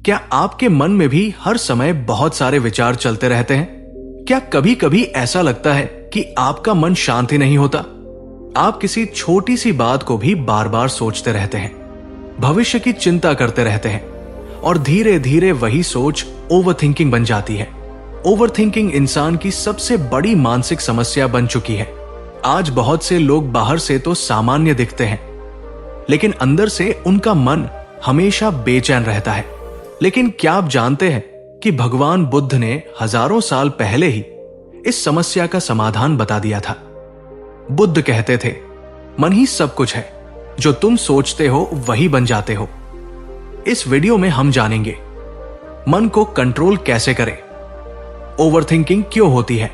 क्या आपके मन में भी हर समय बहुत सारे विचार चलते रहते हैं? क्या कभी कभी ऐसा लगता है कि आपका मन शांत ही नहीं होता? आप किसी छोटी सी बात को भी बार बार सोचते रहते हैं, भविष्य की चिंता करते रहते हैं और धीरे धीरे वही सोच ओवरथिंकिंग बन जाती है। ओवरथिंकिंग इंसान की सबसे बड़ी मानसिक समस्या बन चुकी है। आज बहुत से लोग बाहर से तो सामान्य दिखते हैं, लेकिन अंदर से उनका मन हमेशा बेचैन रहता है। लेकिन क्या आप जानते हैं कि भगवान बुद्ध ने हजारों साल पहले ही इस समस्या का समाधान बता दिया था। बुद्ध कहते थे, मन ही सब कुछ है, जो तुम सोचते हो वही बन जाते हो। इस वीडियो में हम जानेंगे मन को कंट्रोल कैसे करें, ओवरथिंकिंग क्यों होती है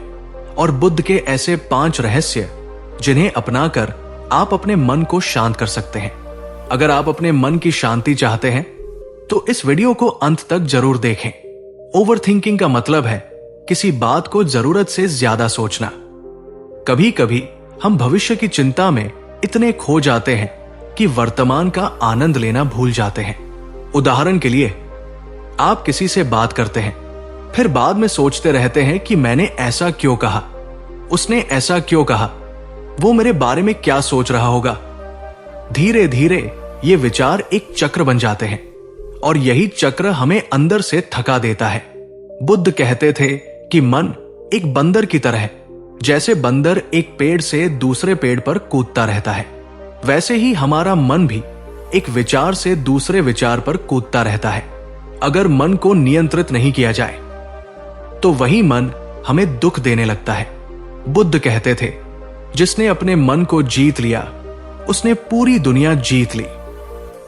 और बुद्ध के ऐसे 5 रहस्य जिन्हें अपनाकर आप अपने मन को शांत कर सकते हैं। अगर आप अपने मन की शांति चाहते हैं तो इस वीडियो को अंत तक जरूर देखें। ओवरथिंकिंग का मतलब है किसी बात को जरूरत से ज्यादा सोचना। कभी कभी हम भविष्य की चिंता में इतने खो जाते हैं कि वर्तमान का आनंद लेना भूल जाते हैं। उदाहरण के लिए, आप किसी से बात करते हैं, फिर बाद में सोचते रहते हैं कि मैंने ऐसा क्यों कहा, उसने ऐसा क्यों कहा, वो मेरे बारे में क्या सोच रहा होगा। धीरे धीरे ये विचार एक चक्र बन जाते हैं और यही चक्र हमें अंदर से थका देता है। बुद्ध कहते थे कि मन एक बंदर की तरह है। जैसे बंदर एक पेड़ से दूसरे पेड़ पर कूदता रहता है, वैसे ही हमारा मन भी एक विचार से दूसरे विचार पर कूदता रहता है। अगर मन को नियंत्रित नहीं किया जाए तो वही मन हमें दुख देने लगता है। बुद्ध कहते थे, जिसने अपने मन को जीत लिया उसने पूरी दुनिया जीत ली।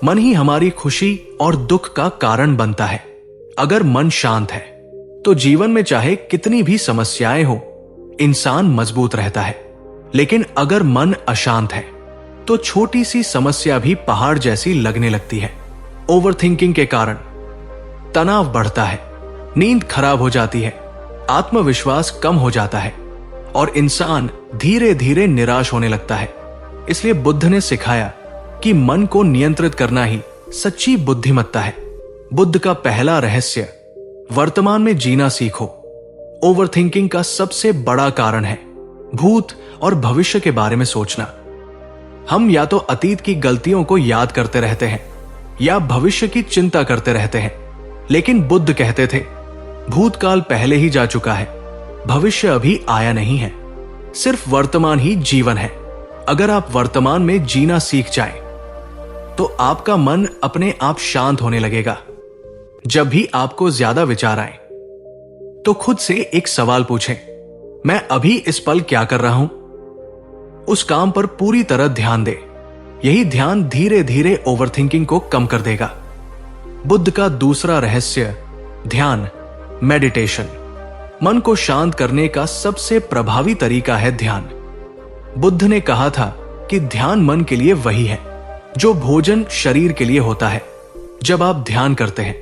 मन ही हमारी खुशी और दुख का कारण बनता है। अगर मन शांत है तो जीवन में चाहे कितनी भी समस्याएं हो, इंसान मजबूत रहता है। लेकिन अगर मन अशांत है तो छोटी सी समस्या भी पहाड़ जैसी लगने लगती है। ओवरथिंकिंग के कारण तनाव बढ़ता है, नींद खराब हो जाती है, आत्मविश्वास कम हो जाता है और इंसान धीरे धीरे निराश होने लगता है। इसलिए बुद्ध ने सिखाया कि मन को नियंत्रित करना ही सच्ची बुद्धिमत्ता है। बुद्ध का पहला रहस्य, वर्तमान में जीना सीखो। ओवरथिंकिंग का सबसे बड़ा कारण है भूत और भविष्य के बारे में सोचना। हम या तो अतीत की गलतियों को याद करते रहते हैं या भविष्य की चिंता करते रहते हैं। लेकिन बुद्ध कहते थे, भूतकाल पहले ही जा चुका है, भविष्य अभी आया नहीं है, सिर्फ वर्तमान ही जीवन है। अगर आप वर्तमान में जीना सीख जाएं, तो आपका मन अपने आप शांत होने लगेगा। जब भी आपको ज्यादा विचार आए तो खुद से एक सवाल पूछें, मैं अभी इस पल क्या कर रहा हूं? उस काम पर पूरी तरह ध्यान दे। यही ध्यान धीरे धीरे ओवरथिंकिंग को कम कर देगा। बुद्ध का दूसरा रहस्य, ध्यान, मेडिटेशन। मन को शांत करने का सबसे प्रभावी तरीका है ध्यान। बुद्ध ने कहा था कि ध्यान मन के लिए वही है जो भोजन शरीर के लिए होता है। जब आप ध्यान करते हैं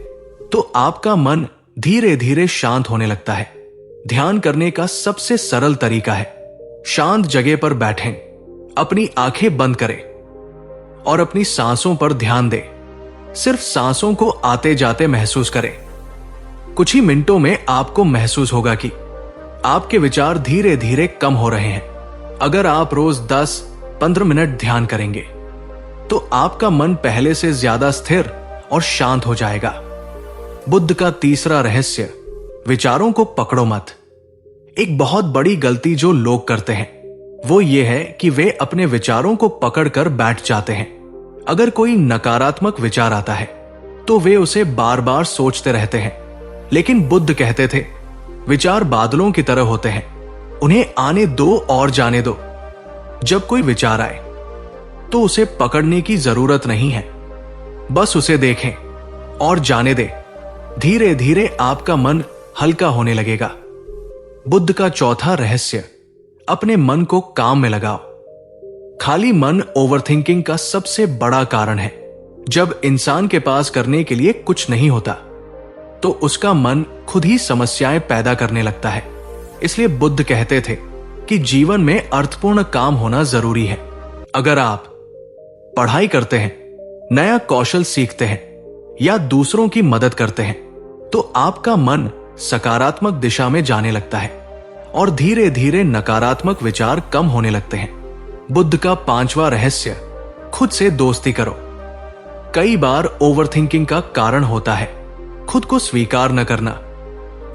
तो आपका मन धीरे धीरे शांत होने लगता है। ध्यान करने का सबसे सरल तरीका है, शांत जगह पर बैठें, अपनी आंखें बंद करें और अपनी सांसों पर ध्यान दें। सिर्फ सांसों को आते जाते महसूस करें। कुछ ही मिनटों में आपको महसूस होगा कि आपके विचार धीरे धीरे कम हो रहे हैं। अगर आप रोज 10-15 मिनट ध्यान करेंगे तो आपका मन पहले से ज्यादा स्थिर और शांत हो जाएगा। बुद्ध का तीसरा रहस्य, विचारों को पकड़ो मत। एक बहुत बड़ी गलती जो लोग करते हैं वो ये है कि वे अपने विचारों को पकड़कर बैठ जाते हैं। अगर कोई नकारात्मक विचार आता है तो वे उसे बार बार सोचते रहते हैं। लेकिन बुद्ध कहते थे, विचार बादलों की तरह होते हैं, उन्हें आने दो और जाने दो। जब कोई विचार आए तो उसे पकड़ने की जरूरत नहीं है, बस उसे देखें और जाने दें। धीरे धीरे आपका मन हल्का होने लगेगा। बुद्ध का चौथा रहस्य, अपने मन को काम में लगाओ। खाली मन ओवरथिंकिंग का सबसे बड़ा कारण है। जब इंसान के पास करने के लिए कुछ नहीं होता तो उसका मन खुद ही समस्याएं पैदा करने लगता है। इसलिए बुद्ध कहते थे कि जीवन में अर्थपूर्ण काम होना जरूरी है। अगर आप पढ़ाई करते हैं, नया कौशल सीखते हैं या दूसरों की मदद करते हैं तो आपका मन सकारात्मक दिशा में जाने लगता है और धीरे धीरे नकारात्मक विचार कम होने लगते हैं। बुद्ध का 5वां रहस्य, खुद से दोस्ती करो। कई बार ओवरथिंकिंग का कारण होता है खुद को स्वीकार न करना।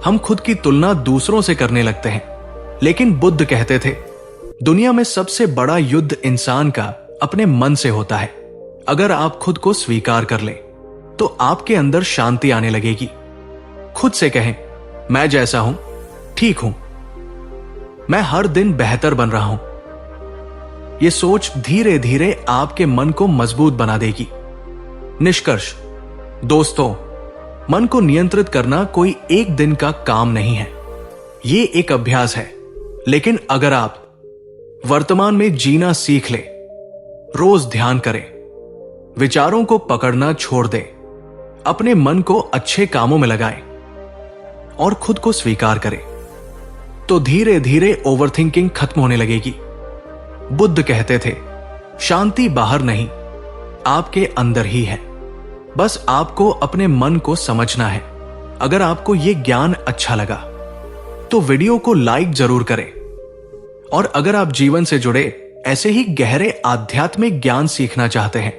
हम खुद की तुलना दूसरों से करने लगते हैं, लेकिन बुद्ध कहते थे दुनिया में सबसे बड़ा युद्ध इंसान का अपने मन से होता है। अगर आप खुद को स्वीकार कर लें तो आपके अंदर शांति आने लगेगी। खुद से कहें, मैं जैसा हूं ठीक हूं, मैं हर दिन बेहतर बन रहा हूं। यह सोच धीरे धीरे आपके मन को मजबूत बना देगी। निष्कर्ष, दोस्तों, मन को नियंत्रित करना कोई एक दिन का काम नहीं है, ये एक अभ्यास है। लेकिन अगर आप वर्तमान में जीना सीख ले, रोज ध्यान करें, विचारों को पकड़ना छोड़ दें, अपने मन को अच्छे कामों में लगाएं और खुद को स्वीकार करें, तो धीरे धीरे ओवरथिंकिंग खत्म होने लगेगी। बुद्ध कहते थे शांति बाहर नहीं, आपके अंदर ही है। बस आपको अपने मन को समझना है। अगर आपको यह ज्ञान अच्छा लगा तो वीडियो को लाइक जरूर करें, और अगर आप जीवन से जुड़े ऐसे ही गहरे आध्यात्मिक ज्ञान सीखना चाहते हैं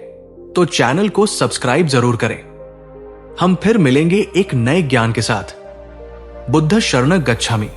तो चैनल को सब्सक्राइब जरूर करें। हम फिर मिलेंगे एक नए ज्ञान के साथ। बुद्ध शरणं गच्छामि।